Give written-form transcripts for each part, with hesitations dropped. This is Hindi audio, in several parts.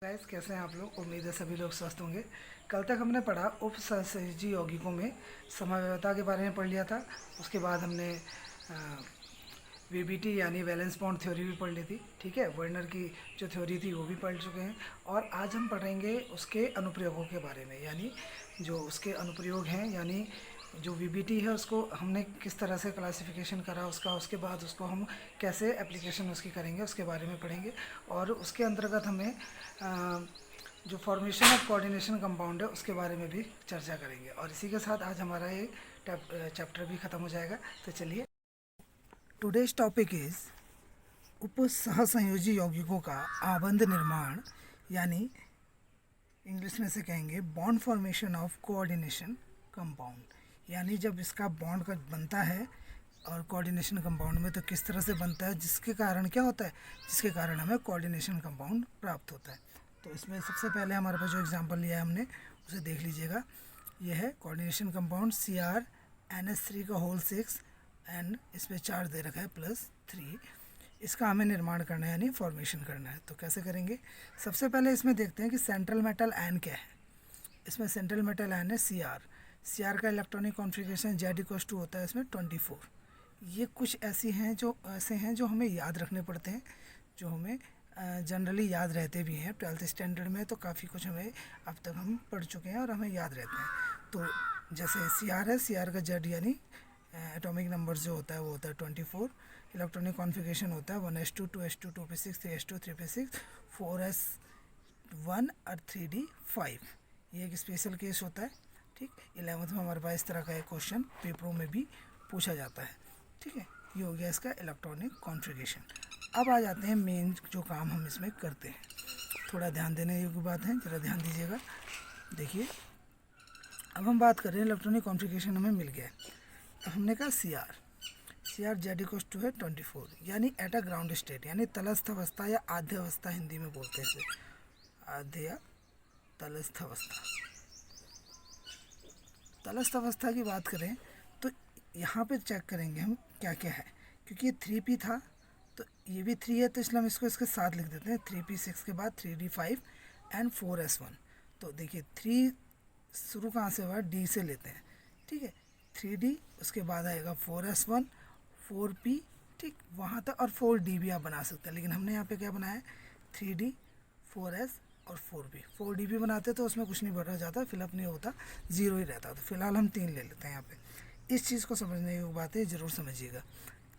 गाइस, कैसे हैं आप लोग। उम्मीद है सभी लोग स्वस्थ होंगे। कल तक हमने पढ़ा उपसहजी यौगिकों में समव्यवता के बारे में पढ़ लिया था। उसके बाद हमने वीबीटी यानी वैलेंस बॉन्ड थ्योरी भी पढ़ ली थी। ठीक है, वर्नर की जो थ्योरी थी वो भी पढ़ चुके हैं। और आज हम पढ़ेंगे उसके अनुप्रयोगों के बारे में, यानी जो उसके अनुप्रयोग हैं, यानी जो वीबीटी है उसको हमने किस तरह से क्लासिफिकेशन करा उसका, उसके बाद उसको हम कैसे एप्लीकेशन उसकी करेंगे उसके बारे में पढ़ेंगे। और उसके अंतर्गत हमें जो फॉर्मेशन ऑफ कोऑर्डिनेशन कंपाउंड है उसके बारे में भी चर्चा करेंगे। और इसी के साथ आज हमारा ये चैप्टर भी ख़त्म हो जाएगा। तो चलिए, टुडेज टॉपिक इज़ उपसहसंयोजी यौगिकों का आबंध निर्माण, यानी इंग्लिश में से कहेंगे bond formation of coordination compound. यानी जब इसका बॉन्ड का बनता है और कोऑर्डिनेशन कंपाउंड में तो किस तरह से बनता है, जिसके कारण क्या होता है, जिसके कारण हमें कोऑर्डिनेशन कंपाउंड प्राप्त होता है। तो इसमें सबसे पहले हमारे पास जो एग्जांपल लिया है हमने उसे देख लीजिएगा। यह है कोऑर्डिनेशन कंपाउंड CrNH3 का होल 6 एंड इस पर चार्ज दे रखा है +3। इसका हमें निर्माण करना है, यानी फॉर्मेशन करना है। तो कैसे करेंगे, सबसे पहले इसमें देखते हैं कि सेंट्रल मेटल आयन क्या है। इसमें सेंट्रल मेटल आयन है Cr का इलेक्ट्रॉनिक कॉन्फ़िगरेशन Z होता है इसमें 24। ये कुछ ऐसे हैं जो हमें याद रखने पड़ते हैं, जो हमें जनरली याद रहते भी हैं। 12th स्टैंडर्ड में तो काफ़ी कुछ हमें अब तक हम पढ़ चुके हैं और हमें याद रहते हैं। तो जैसे Cr है, Cr का Z यानी एटॉमिक नंबर जो होता है वो होता है 24। इलेक्ट्रॉनिक कॉन्फ़िगरेशन होता है 1s2 2s2 2p6 3s2 3p6 4s1 और 3d5। ये एक स्पेशल केस होता है। ठीक, 11th में हमारे पास इस तरह का एक क्वेश्चन पेपरों में भी पूछा जाता है। ठीक है, ये हो गया इसका इलेक्ट्रॉनिक कॉन्फ़िगरेशन। अब आ जाते हैं मेन जो काम हम इसमें करते हैं। थोड़ा ध्यान देने योग्य बात है, ज़रा ध्यान दीजिएगा। देखिए, अब हम बात कर रहे हैं इलेक्ट्रॉनिक कॉन्फ़िगरेशन हमें मिल गया। अब हमने कहा Cr Z है 24, यानी एट अ ग्राउंड स्टेट, यानी तलस्थ अवस्था या आद्य अवस्था हिंदी में बोलते हैं इसे, आद्य या तलस्थ अवस्था। तलस्थ अवस्था की बात करें तो यहाँ पे चेक करेंगे हम क्या क्या है, क्योंकि ये 3p था तो ये भी 3 है, तो इसलिए हम इसको इसके साथ लिख देते हैं। 3p6 के बाद 3d5 एंड 4s1। तो देखिए 3 शुरू कहाँ से हुआ, डी से लेते हैं। ठीक है, 3d, उसके बाद आएगा 4s1 4p, ठीक वहाँ तक, और 4d भी आप बना सकते हैं, लेकिन हमने यहाँ पे क्या बनाया है 3d 4s और 4p। 4d भी बनाते तो उसमें कुछ नहीं बढ़ा जाता, फिलअप नहीं होता, 0 ही रहता। तो फिलहाल हम 3 ले लेते हैं यहाँ पे। इस चीज़ को समझने की बात है, ज़रूर समझिएगा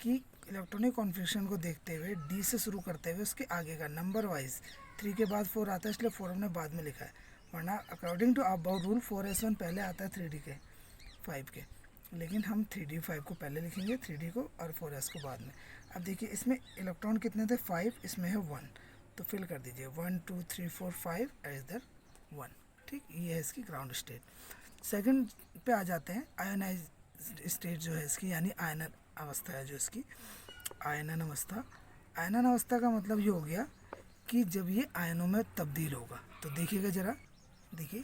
कि इलेक्ट्रॉनिक कॉन्फ़िगरेशन को देखते हुए डी से शुरू करते हुए उसके आगे का नंबर वाइज 3 के बाद 4 आता है, इसलिए 4 हमने बाद में लिखा है, वरना according to about rule 4s1 पहले आता है 3d के 5 के, लेकिन हम 3d5 को पहले लिखेंगे, 3d को, और 4s को बाद में। अब देखिए इसमें इलेक्ट्रॉन कितने थे, 5, इसमें है 1, तो फिल कर दीजिए 1 2 3 4 5 इधर 1। ठीक, ये है इसकी ग्राउंड स्टेट। सेकंड पे आ जाते हैं, आयनाइज स्टेट जो है इसकी, यानी आयनन अवस्था है जो इसकी, आयनन अवस्था। आयनन अवस्था का मतलब ये हो गया कि जब ये आयनों में तब्दील होगा। तो देखिएगा ज़रा, देखिए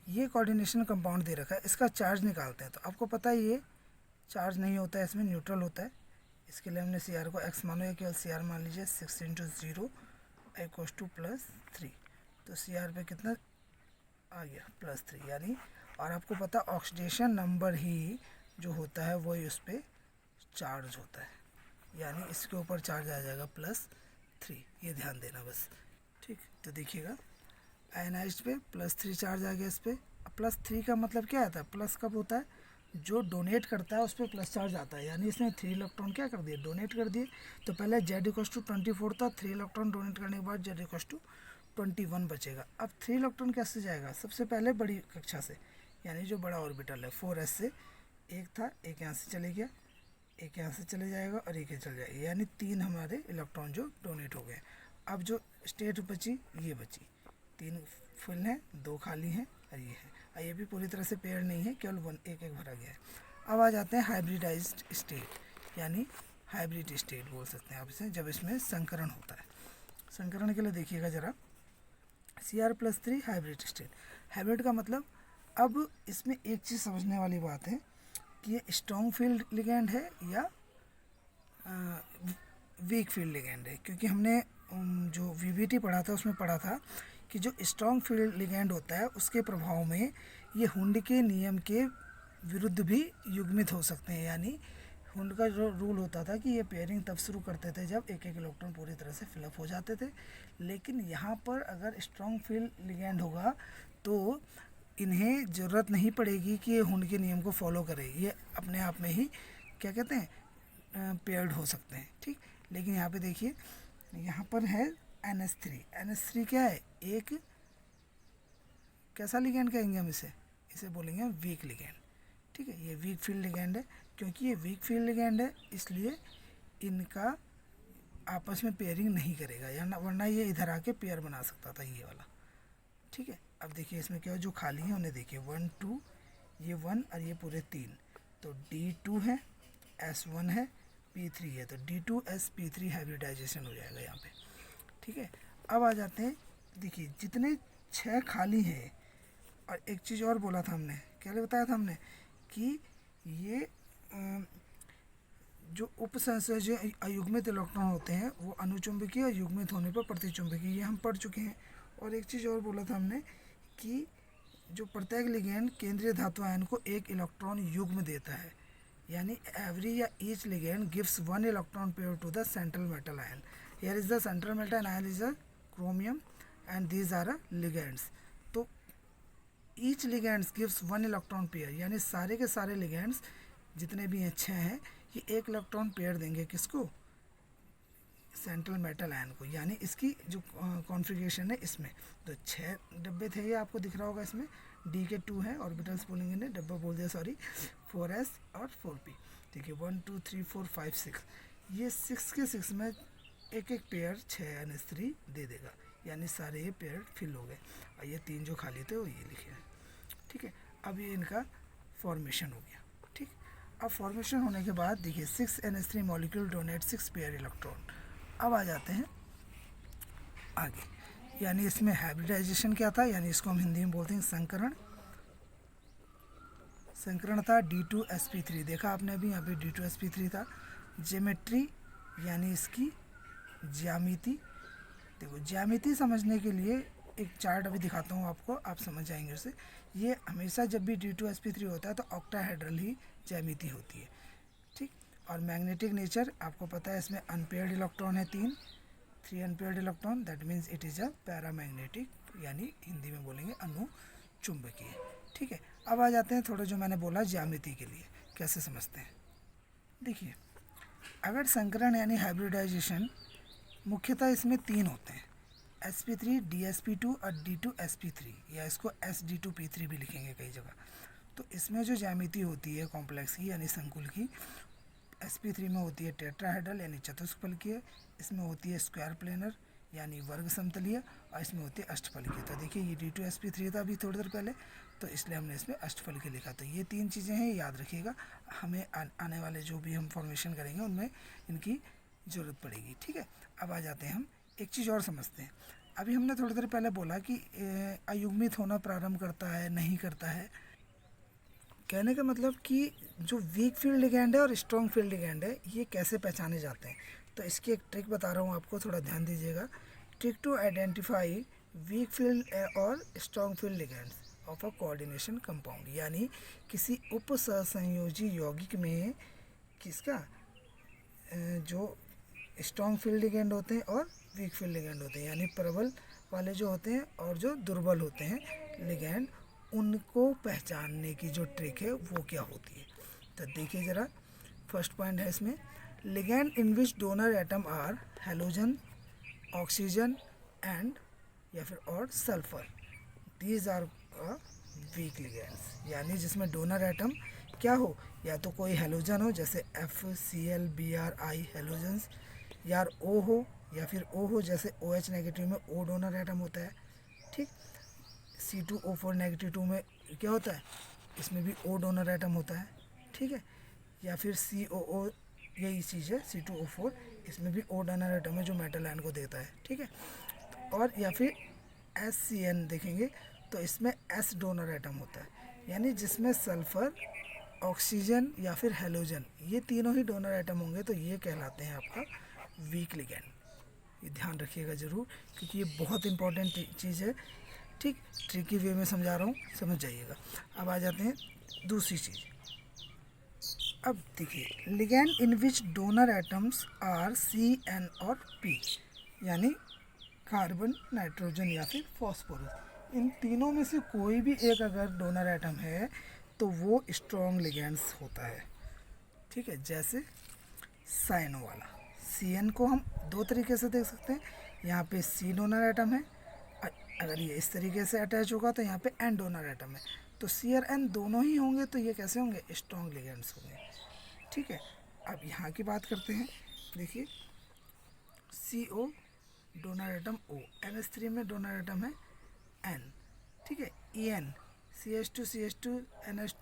ये कोऑर्डिनेशन कंपाउंड दे रखा है, इसका चार्ज निकालते हैं। तो आपको पता है ये चार्ज नहीं होता है, इसमें न्यूट्रल होता है। इसके लिए हमने Cr को x मानो, या केवल Cr मान लीजिए 6 × 0 +3। तो Cr पे कितना आ गया, +3, यानी, और आपको पता ऑक्सीडेशन नंबर ही जो होता है वही उस पर चार्ज होता है, यानी इसके ऊपर चार्ज आ जाएगा +3। ये ध्यान देना बस। ठीक, तो देखिएगा आयनाइज्ड पे +3 चार्ज आ गया इस पर। +3 का मतलब क्या आता है, प्लस कब होता है, जो डोनेट करता है उस पर प्लस चार्ज आता है, यानी इसने 3 इलेक्ट्रॉन क्या कर दिए, डोनेट कर दिए। तो पहले Z=24 था, 3 इलेक्ट्रॉन डोनेट करने के बाद Z=21 बचेगा। अब 3 इलेक्ट्रॉन कैसे जाएगा, सबसे पहले बड़ी कक्षा से, यानी जो बड़ा ऑर्बिटल है 4s से, एक था, एक यहाँ से चले गया, एक यहाँ से चले जाएगा और एक चल जाएगा, यानी 3 हमारे इलेक्ट्रॉन जो डोनेट हो गए। अब जो स्टेट बची, ये बची, 3 फुल हैं, 2 खाली हैं और ये है। ये भी पूरी तरह से पेयर नहीं है, केवल एक भरा गया है। अब आ जाते हैं हाइब्रिडाइज्ड स्टेट, यानी हाइब्रिड स्टेट बोल सकते हैं आप इसे, जब इसमें संकरण होता है। संकरण के लिए देखिएगा ज़रा, Cr+3 हाइब्रिड स्टेट। हाइब्रिड का मतलब, अब इसमें एक चीज़ समझने वाली बात है कि ये स्ट्रॉन्ग फील्ड लिगेंड है या वीक फील्ड लिगेंड है, क्योंकि हमने जो CVT पढ़ा था उसमें पढ़ा था कि जो स्ट्रॉन्ग फील्ड लिगैंड होता है उसके प्रभाव में ये हुंड के नियम के विरुद्ध भी युग्मित हो सकते हैं। यानी हुंड का जो रूल होता था कि ये पेयरिंग तब शुरू करते थे जब एक एक इलेक्ट्रॉन पूरी तरह से फिलअप हो जाते थे, लेकिन यहाँ पर अगर स्ट्रॉन्ग फील्ड लिगैंड होगा तो इन्हें ज़रूरत नहीं पड़ेगी कि ये हुंड के नियम को फॉलो करें, ये अपने आप में ही क्या कहते हैं पेयर्ड हो सकते हैं। ठीक, लेकिन यहाँ पे देखिए यहाँ पर है NH3 क्या है, एक कैसा लिगैंड कहेंगे हम इसे बोलेंगे वीक लिगैंड। ठीक है, ये वीक फील्ड लिगैंड है, क्योंकि ये वीक फील्ड लिगैंड है इसलिए इनका आपस में पेयरिंग नहीं करेगा, या वरना ये इधर आके पेयर बना सकता था ये वाला। ठीक है, अब देखिए इसमें क्या है, जो खाली है उन्हें देखिए 1 2, ये 1 और ये पूरे 3, तो D2 है, S1 है, P3 है, तो D2sp3 हाइब्रिडाइजेशन हो जाएगा यहाँ पे। ठीक है, अब आ जाते हैं, देखिए जितने 6 खाली हैं, और एक चीज़ और बोला था हमने, क्या बताया था हमने कि ये जो उपसंयोजी अयुग्मित इलेक्ट्रॉन होते हैं वो अनुचुंबकीय और युग्मित होने पर प्रतिचुंबकीय, ये हम पढ़ चुके हैं। और एक चीज़ और बोला था हमने कि जो प्रत्येक लिगैंड केंद्रीय धातु आयन को एक इलेक्ट्रॉन युग्म देता है, यानी एवरी या each ligand gives 1 electron pair to the central metal ion. Here is the central metal ion is a chromium and these are a ligands. तो each ligands gives 1 electron pair, यानी सारे के सारे लिगैंड्स जितने भी अच्छे हैं ये एक इलेक्ट्रॉन पेयर देंगे किसको, सेंट्रल मेटल आयन को। यानी इसकी जो कॉन्फ़िगरेशन है इसमें तो 6 डब्बे थे, ये आपको दिख रहा होगा, इसमें D के 2 हैं ऑर्बिटल्स बोलेंगे, ने डब्बा बोल दिया सॉरी, 4s और 4p। ठीक है, 1 2 3 4 5 6, ये 6 के 6 में एक एक पेयर 6 NH3 दे देगा, यानी सारे ये पेयर फिल हो गए, और ये 3 जो खाली थे वो ये लिखे हैं। ठीक है, अब ये इनका फॉर्मेशन हो गया। ठीक, अब फॉर्मेशन होने के बाद देखिए 6 NH3 molecule donate 6 pair electron. अब आ जाते हैं आगे, यानी इसमें हाइब्रिडाइजेशन क्या था, यानी इसको हम हिंदी में बोलते हैं संकरण। संकरण था D2sp3, देखा आपने अभी यहाँ पे D2sp3 था। ज्योमेट्री यानी इसकी ज्यामिति, देखो ज्यामिति समझने के लिए एक चार्ट अभी दिखाता हूँ आपको, आप समझ जाएंगे उसे। ये हमेशा जब भी D2sp3 होता है तो ऑक्टाहेड्रल ही ज्यामिति होती है। ठीक, और मैग्नेटिक नेचर आपको पता है, इसमें अनपेयर्ड इलेक्ट्रॉन है 3 unpaired electron, that means it is a paramagnetic, यानी हिंदी में बोलेंगे अनुचुंबकीय। ठीक है, अब आ जाते हैं थोड़ा जो मैंने बोला ज्यामिति के लिए कैसे समझते हैं। देखिए अगर संकरण यानी हाइब्रिडाइजेशन, मुख्यतः इसमें 3 होते हैं, sp3 dsp2 और D2sp3, या इसको sd2p3 भी लिखेंगे कई जगह। तो इसमें जो ज्यामिति होती है कॉम्प्लेक्स की यानी संकुल की, sp3 में होती है टेट्राहेड्रल यानी चतुष्फलकीय, इसमें होती है स्क्वायर प्लेनर यानी वर्ग समतलीय, और इसमें होती है अष्टफलकीय। तो देखिए ये D2sp3 था अभी थोड़ी देर पहले, तो इसलिए हमने इसमें अष्टफलकीय लिखा। तो ये 3 चीज़ें हैं, याद रखिएगा, हमें आने वाले जो भी हम फॉर्मेशन करेंगे उनमें इनकी ज़रूरत पड़ेगी। ठीक है, अब आ जाते हैं हम एक चीज़ और समझते हैं। अभी हमने थोड़ी देर पहले बोला कि अयुग्मित होना प्रारंभ करता है नहीं करता है, कहने का मतलब कि जो वीक फील्ड लिगैंड है और स्ट्रॉन्ग फील्ड लिगैंड है ये कैसे पहचाने जाते हैं। तो इसकी एक ट्रिक बता रहा हूँ आपको, थोड़ा ध्यान दीजिएगा। Trick to identify weak field और strong field ligands of a coordination compound, यानी किसी उप सहसंयोजी यौगिक में किसका जो स्ट्रॉन्ग फील्ड लिगैंड होते हैं और वीक फील्ड लिगैंड होते हैं, यानी प्रबल वाले जो होते हैं और जो दुर्बल होते हैं लिगैंड, उनको पहचानने की जो ट्रिक है वो क्या होती है। तो देखिए ज़रा, फर्स्ट पॉइंट है इसमें, ligand in which donor atom are halogen, oxygen and या फिर और sulphur, these are weak ligands, यानी जिसमें डोनर एटम क्या हो, या तो कोई हेलोजन हो जैसे FCl Bri हेलोजन्स, यार O हो, या फिर O हो जैसे OH नेगेटिव में O डोनर एटम होता है। ठीक, C2O4 नेगेटिव 2 में क्या होता है, इसमें भी O डोनर एटम होता है। ठीक है, या फिर COO, यही चीज़ है C2O4, इसमें भी O डोनर एटम है जो मेटल आयन को देता है। ठीक है, और या फिर SCN देखेंगे तो इसमें S डोनर एटम होता है, यानी जिसमें सल्फर, ऑक्सीजन या फिर हेलोजन, ये तीनों ही डोनर एटम होंगे, तो ये कहलाते हैं आपका वीक लिगैंड। ये ध्यान रखिएगा ज़रूर, क्योंकि ये बहुत इंपॉर्टेंट चीज़ है। ठीक, ट्रिकी वे में समझा रहा हूँ, समझ जाइएगा। अब आ जाते हैं दूसरी चीज़। अब देखिए, ligand in which donor atoms are C N और पी, यानी कार्बन, नाइट्रोजन या फिर फॉस्फोरस, इन तीनों में से कोई भी एक अगर डोनर एटम है तो वो स्ट्रॉन्ग लिगैंड्स होता है। ठीक है, जैसे साइनो वाला सी एन को हम दो तरीके से देख सकते हैं। यहाँ पे सी डोनर एटम है, अगर ये इस तरीके से अटैच होगा तो यहाँ पे एन डोनर एटम है। तो सी और एन दोनों ही होंगे तो ये कैसे होंगे, स्ट्रॉन्ग लिगैंड्स होंगे। ठीक है, अब यहाँ की बात करते हैं। देखिए, C O donor atom O, N S three में डोनर एटम है एन। ठीक है, E N C H two N H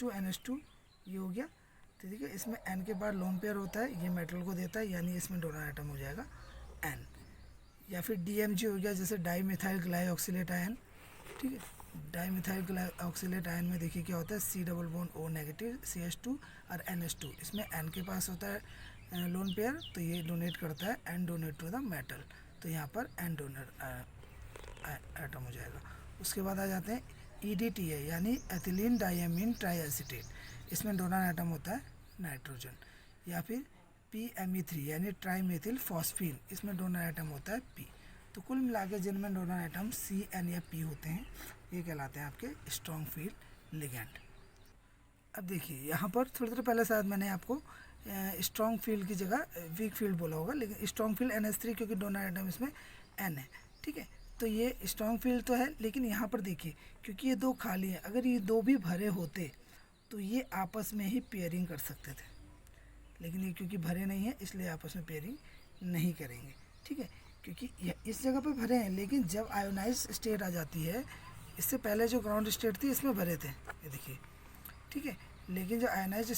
two, ये हो गया। तो ठीक है, इसमें एन के बाद लोन पेयर होता है, ये मेटल को देता है, यानी इसमें डोनर एटम हो जाएगा एन। या फिर डी एम जी हो गया, जैसे डाई मिथाइल ग्लाइऑक्सिलेट आयन। ठीक है, डाई मिथाइल ग्लाइऑक्सिलेट आयन में देखिए क्या होता है, C double bond O negative, C H two और एन एच टू, इसमें एन के पास होता है लोन पेयर, तो ये डोनेट करता है N donate to the metal, तो यहाँ पर एन डोनर एटम हो जाएगा। उसके बाद आ जाते हैं ई डी टी ए, यानी एथिलीन डाइमीन ट्राईएसिटेट, इसमें डोनर एटम होता है नाइट्रोजन। या फिर पी एम ई थ्री, यानी ट्राई मेथिल फॉस्फीन, इसमें डोनर एटम होता है पी। तो कुल मिला के जिनमें डोनर एटम सी एन या पी होते हैं, ये कहलाते हैं आपके स्ट्रॉन्ग फील्ड लिगैंड। अब देखिए, यहाँ पर थोड़ी देर पहले शायद मैंने आपको स्ट्रॉन्ग फील्ड की जगह वीक फील्ड बोला होगा, लेकिन strong field N S three, क्योंकि डोनर एटम इसमें एन है। ठीक है, तो ये स्ट्रॉन्ग फील्ड तो है, लेकिन यहाँ पर देखिए, क्योंकि ये दो खाली हैं, अगर ये दो भी भरे होते तो ये आपस में ही पेयरिंग कर सकते थे, लेकिन ये क्योंकि भरे नहीं है इसलिए आपस में पेयरिंग नहीं करेंगे। ठीक है, क्योंकि इस जगह पे भरे हैं, लेकिन जब आयोनाइज स्टेट आ जाती है, इससे पहले जो ग्राउंड स्टेट थी इसमें भरे थे, ये देखिए। ठीक है, लेकिन जब आयोनाइज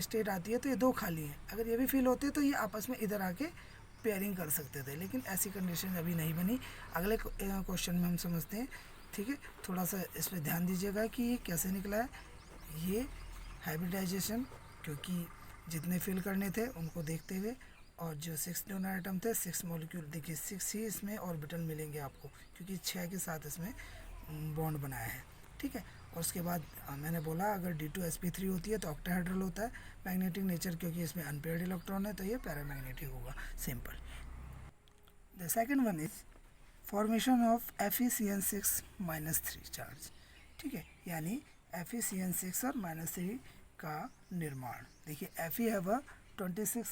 स्टेट आती है तो ये दो खाली हैं, अगर ये भी फील होते तो ये आपस में इधर आके पेयरिंग कर सकते थे, लेकिन ऐसी कंडीशन अभी नहीं बनी। अगले क्वेश्चन में हम समझते हैं। ठीक है, थोड़ा सा इस पर ध्यान दीजिएगा कि ये कैसे निकला है। ये हाइब्रिडाइजेशन, क्योंकि जितने फिल करने थे उनको देखते हुए, और जो 6 डोनर एटम थे, 6 मॉलिक्यूल, देखिए 6 ही इसमें ऑर्बिटल मिलेंगे आपको, क्योंकि 6 के साथ इसमें बॉन्ड बनाया है। ठीक है, और उसके बाद मैंने बोला अगर D2sp3 होती है तो ऑक्टाहेड्रल होता है। मैग्नेटिक नेचर, क्योंकि इसमें अनपेयर्ड इलेक्ट्रॉन है तो ये पैरामैग्नेटिक होगा, simple. The second one is formation of FeCN6-3 charge. ठीक है, यानी FeCN6 और -3 का निर्माण। देखिए, Fe है वह 26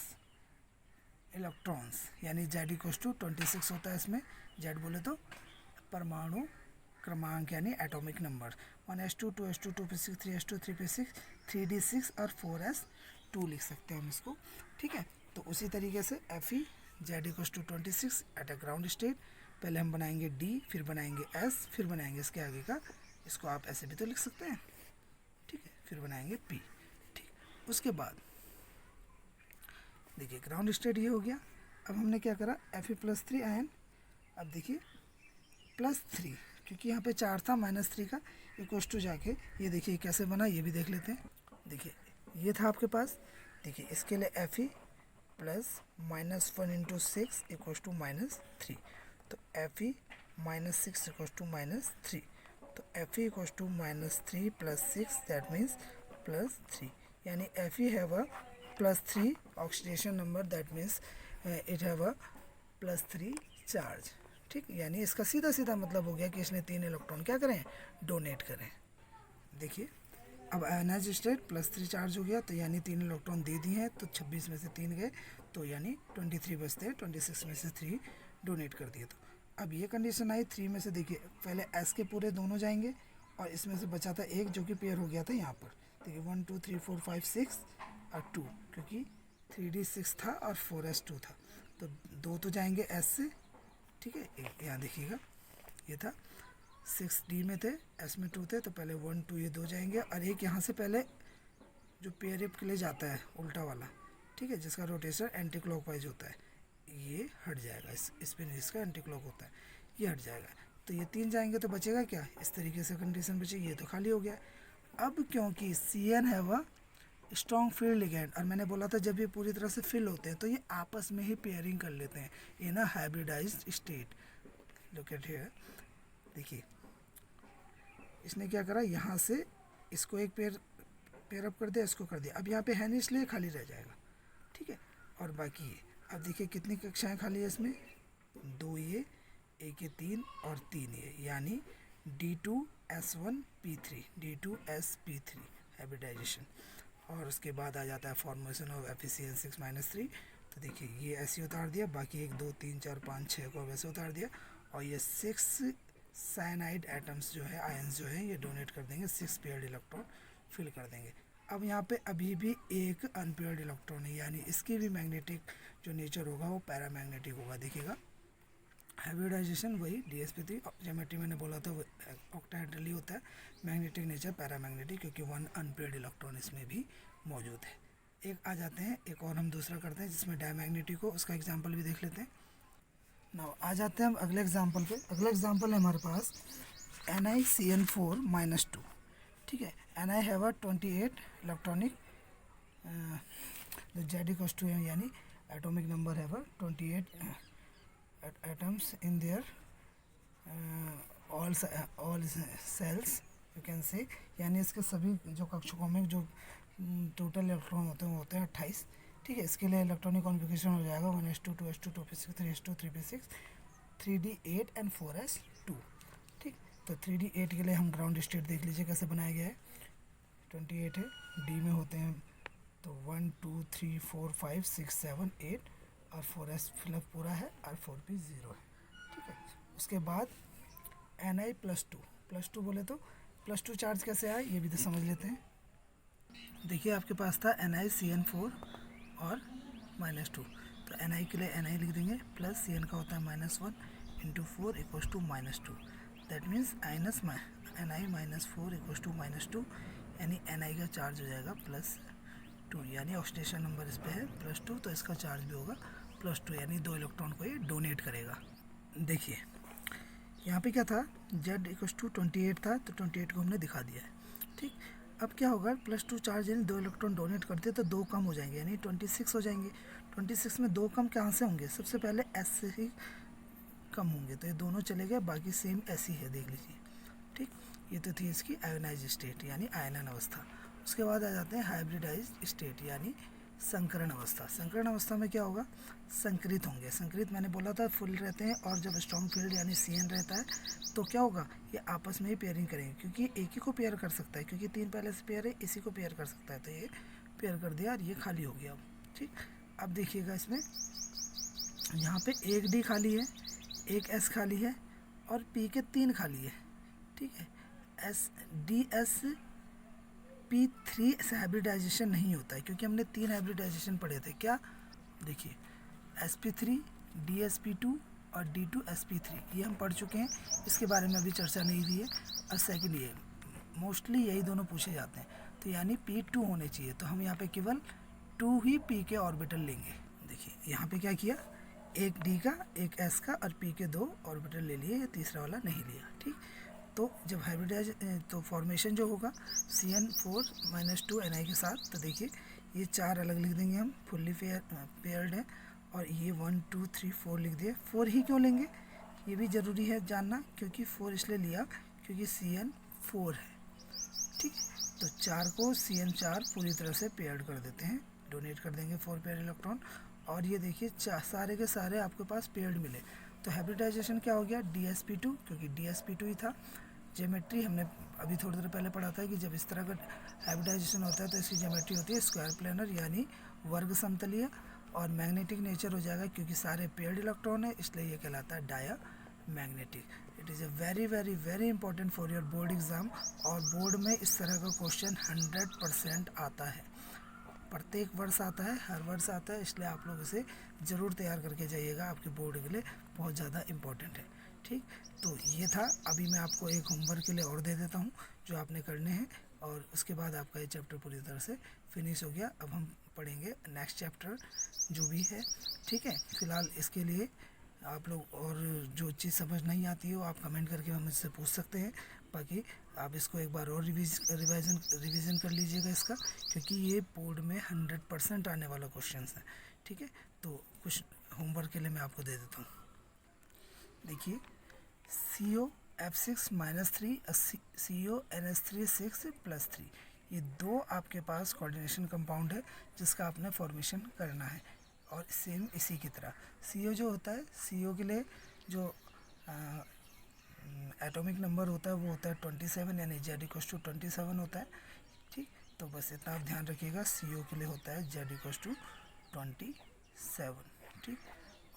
इलेक्ट्रॉन्स, यानी Z=26 होता है इसमें। Z बोले तो परमाणु क्रमांक, यानी atomic number, 1s2 2s2 2p6 3s2 3p6 3d6 और 4s2 लिख सकते हैं हम इसको। ठीक है, तो उसी तरीके से Fe Z=26 at a ground state. पहले हम बनाएंगे D, फिर बनाएंगे S, फिर बनाएंगे इसके आगे का, इसको आप ऐसे भी तो लिख सकते हैं। ठीक है, फिर बनाएंगे P। ठीक, उसके बाद देखिए ग्राउंड स्टेट ये हो गया। अब हमने क्या करा, Fe+3 आयन। अब देखिए +3, क्योंकि यहाँ पे 4 था, -3 का इक्वस टू जाके ये देखिए कैसे बना, ये भी देख लेते हैं। देखिए ये था आपके पास। देखिए इसके लिए Fe प्लस -1 × 6 इक्वस टू -3, तो Fe -6 इक्वस टू -3, तो Fe equals to -3 + 6, that means +3, यानी Fe have a +3 oxidation number, that means it have a +3 charge. ठीक, यानी इसका सीधा सीधा मतलब हो गया कि इसने 3 इलेक्ट्रॉन क्या करें, डोनेट करें। देखिए, अब आयनाइज स्टेट +3 चार्ज हो गया, तो यानी 3 इलेक्ट्रॉन दे दिए हैं, तो 26 में से 3 गए, तो यानी 23 बचते हैं, 26 में से 3 डोनेट कर दिए। तो अब ये कंडीशन आई 3 में से, देखिए पहले S के पूरे दोनों जाएंगे, और इसमें से बचा था एक जो कि पेयर हो गया था यहाँ पर। देखिए 1 2 3 4 5 6 और 2, क्योंकि 3d6 था और 4s2 था, तो 2 तो जाएंगे S से। ठीक है, यहाँ देखिएगा ये था 6D में थे, S में 2 थे, तो पहले 1 2 ये 2 जाएंगे, और एक यहाँ से पहले जो पेयर के लिए जाता है उल्टा वाला, ठीक है, जिसका रोटेशन एंटी क्लॉकवाइज होता है, ये हट जाएगा। इस पे जिसका एंटी क्लॉक होता है ये हट जाएगा, तो ये 3 जाएंगे, तो बचेगा क्या, इस तरीके से कंडीशन बची, ये तो खाली हो गया। अब क्योंकि CN है वह स्ट्रॉन्ग फील्ड लिगेंड, और मैंने बोला था जब ये पूरी तरह से फिल होते हैं तो ये आपस में ही पेयरिंग कर लेते हैं in a hybridised state. Look at here, देखिए इसने क्या करा, यहाँ से इसको एक पेयर अप कर दिया, इसको कर दिया, अब यहाँ पे है नहीं इसलिए खाली रह जाएगा, ठीक है। और बाकी ये अब देखिए कितनी कक्षाएं खाली है इसमें, 2 ये, एक ये 3 और 3 ये, यानी D2S1P3, D2sP3 हाइब्रिडाइजेशन। और उसके बाद आ जाता है फॉर्मेशन ऑफ FeCN6-3। तो देखिए ये ऐसे उतार दिया, बाकी 1 2 3 4 5 6 को वैसे उतार दिया, और ये 6 साइनाइड एटम्स जो है, आयंस जो है, ये डोनेट कर देंगे, 6 पेयर्ड इलेक्ट्रॉन फिल कर देंगे। अब यहाँ पे अभी भी एक अनपेयर्ड इलेक्ट्रॉन है, यानी इसकी भी मैग्नेटिक जो नेचर होगा वो पैरामैग्नेटिक होगा। देखिएगा हाइब्रिडाइजेशन वही DsP3, ज्योमेट्री मैंने बोला था ऑक्टाहेड्रली होता है, मैग्नेटिक नेचर पैरामैग्नेटिक, क्योंकि 1 अनपेयर्ड इलेक्ट्रॉन इसमें भी मौजूद है। एक आ जाते हैं, एक और हम दूसरा करते हैं जिसमें डायमैग्नेटिक हो, उसका एग्जांपल भी देख लेते हैं। नाउ आ जाते हैं हम अगले एग्जांपल पे। अगला एग्जांपल है हमारे पास NiCN4-2, ठीक है। Ni have a 28 electronic, Z=, यानी atomic number have a 28 atoms in their all cells, you can say, यानी इसके सभी जो कक्षकों में जो टोटल इलेक्ट्रॉन होते हैं वो होते हैं 28, ठीक है। इसके लिए इलेक्ट्रॉनिक कॉन्फ़िगरेशन हो जाएगा 1s2 2s2 2p6 3s2 3p6 3d8 and 4s2, ठीक। तो 3d8 के लिए हम ग्राउंड स्टेट देख लीजिए कैसे बनाया गया है। 28 है, डी में होते हैं तो 1 2 3 4 5 6 7 8, और 4s फिलअप पूरा है और 4p 0 है, ठीक है। उसके बाद Ni+2 बोले तो +2 चार्ज कैसे आया ये भी तो समझ लेते हैं। देखिए आपके पास था NiCN4 और -2, तो Ni के लिए Ni लिख देंगे, प्लस Cn का होता है -1 × 4 = -2, दैट मीन्स Ni -4 = -2, यानी Ni का चार्ज हो जाएगा +2, यानी ऑक्सीडेशन नंबर इस पे है +2, तो इसका चार्ज भी होगा +2, यानी 2 इलेक्ट्रॉन को ये डोनेट करेगा। देखिए यहाँ पे क्या था, Z=28 था, तो 28 को हमने दिखा दिया है, ठीक। अब क्या होगा, +2 चार्ज यानी 2 इलेक्ट्रॉन डोनेट करते तो 2 कम हो जाएंगे, यानी 26 हो जाएंगे। 26 में 2 कम कहाँ से होंगे, सबसे पहले S से ही कम होंगे, तो ये दोनों चले गए, बाकी सेम ऐसी है, देख लीजिए, ठीक। ये तो थी इसकी आयोनाइज स्टेट, यानी आयनन अवस्था। उसके बाद आ जाते हैं हाइब्रिडाइज्ड स्टेट, यानी संकरण अवस्था। संकरण अवस्था में क्या होगा, संकरित होंगे। संकरित मैंने बोला था फुल रहते हैं, और जब स्ट्रॉन्ग फील्ड यानी Cn रहता है तो क्या होगा, ये आपस में ही पेयरिंग करेंगे, क्योंकि एक ही को पेयर कर सकता है, क्योंकि 3 पहले से पेयर है, इसी को पेयर कर सकता है, तो ये पेयर कर दिया और ये खाली हो गया अब, ठीक। अब देखिएगा इसमें यहाँ पे एक D खाली है, एक S खाली है, और P के 3 खाली है, ठीक है। DsP3 से हाइब्रिडाइजेशन नहीं होता है, क्योंकि हमने 3 हाइब्रिडाइजेशन पढ़े थे। क्या, देखिए sp3, dsp2 और d2sp3, ये हम पढ़ चुके हैं, इसके बारे में अभी चर्चा नहीं हुई है। और सेकंड ये मोस्टली यही दोनों पूछे जाते हैं, तो यानी p2 होने चाहिए, तो हम यहाँ पे केवल 2 ही p के ऑर्बिटल लेंगे। देखिए यहाँ पे क्या किया, एक d का, एक s का, और p के 2 ऑर्बिटल ले लिए, तीसरा वाला नहीं लिया, ठीक। तो जब हाइब्रिडाइज तो फॉर्मेशन जो होगा CN4-2 Ni के साथ, तो देखिए ये 4 अलग लिख देंगे हम, फुल्ली पेयर्ड है, और ये 1 2 3 4 लिख दिए। 4 ही क्यों लेंगे, ये भी ज़रूरी है जानना, क्योंकि 4 इसलिए लिया क्योंकि CN4 है, ठीक। तो 4 को CN4 पूरी तरह से पेयर्ड कर देते हैं, डोनेट कर देंगे 4 पेयर इलेक्ट्रॉन, और ये देखिए सारे के सारे आपके पास पेयर्ड मिले। तो हाइब्रिडाइजेशन क्या हो गया, DsP2, क्योंकि DsP2 ही था। ज्योमेट्री हमने अभी थोड़ी देर पहले पढ़ा था कि जब इस तरह का हाइब्रिडाइजेशन होता है तो इसकी ज्योमेट्री होती है स्क्वायर प्लेनर, यानी वर्ग समतलीय, और मैग्नेटिक नेचर हो जाएगा, क्योंकि सारे पेयर्ड इलेक्ट्रॉन है, इसलिए ये कहलाता है diamagnetic. It is a very very very important for your board exam, और बोर्ड में इस तरह का क्वेश्चन 100% आता है, प्रत्येक वर्ष आता है, हर वर्ष आता है, इसलिए आप लोग इसे ज़रूर तैयार करके जाइएगा, आपके बोर्ड के लिए बहुत ज़्यादा इम्पोर्टेंट है, ठीक। तो ये था, अभी मैं आपको एक होमवर्क के लिए और दे देता हूँ जो आपने करने हैं, और उसके बाद आपका ये चैप्टर पूरी तरह से फिनिश हो गया। अब हम पढ़ेंगे नेक्स्ट चैप्टर जो भी है, ठीक है। फ़िलहाल इसके लिए आप लोग और जो चीज़ समझ नहीं आती हो आप कमेंट करके मुझसे पूछ सकते हैं। बाकी आप इसको एक बार और रिवीजन कर लीजिएगा इसका, क्योंकि ये बोर्ड में 100% आने वाला क्वेश्चन है। ठीक है, तो कुछ होमवर्क के लिए मैं आपको दे देता हूँ। देखिए, CO F6-3 CONH3 6+3, ये दो आपके पास कोऑर्डिनेशन कंपाउंड है जिसका आपने फॉर्मेशन करना है। और सेम इसी की तरह CO जो होता है, CO के लिए जो एटॉमिक नंबर होता है वो होता है 27, यानी Z=27 होता है। ठीक, तो बस इतना आप ध्यान रखिएगा, CO के लिए होता है Z=27। ठीक,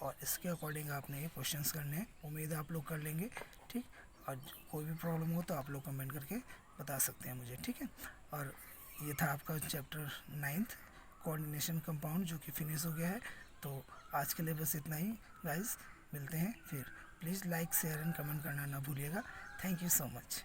और इसके अकॉर्डिंग आपने ये क्वेश्चंस करने हैं, उम्मीद है आप लोग कर लेंगे। ठीक, और कोई भी प्रॉब्लम हो तो आप लोग कमेंट करके बता सकते हैं मुझे। ठीक है, और ये था आपका चैप्टर 9th कोऑर्डिनेशन कंपाउंड, जो कि फिनिश हो गया है। तो आज के लिए बस इतना ही गाइस, मिलते हैं फिर। Please like share and comment करना ना भूलिएगा। Thank you so much.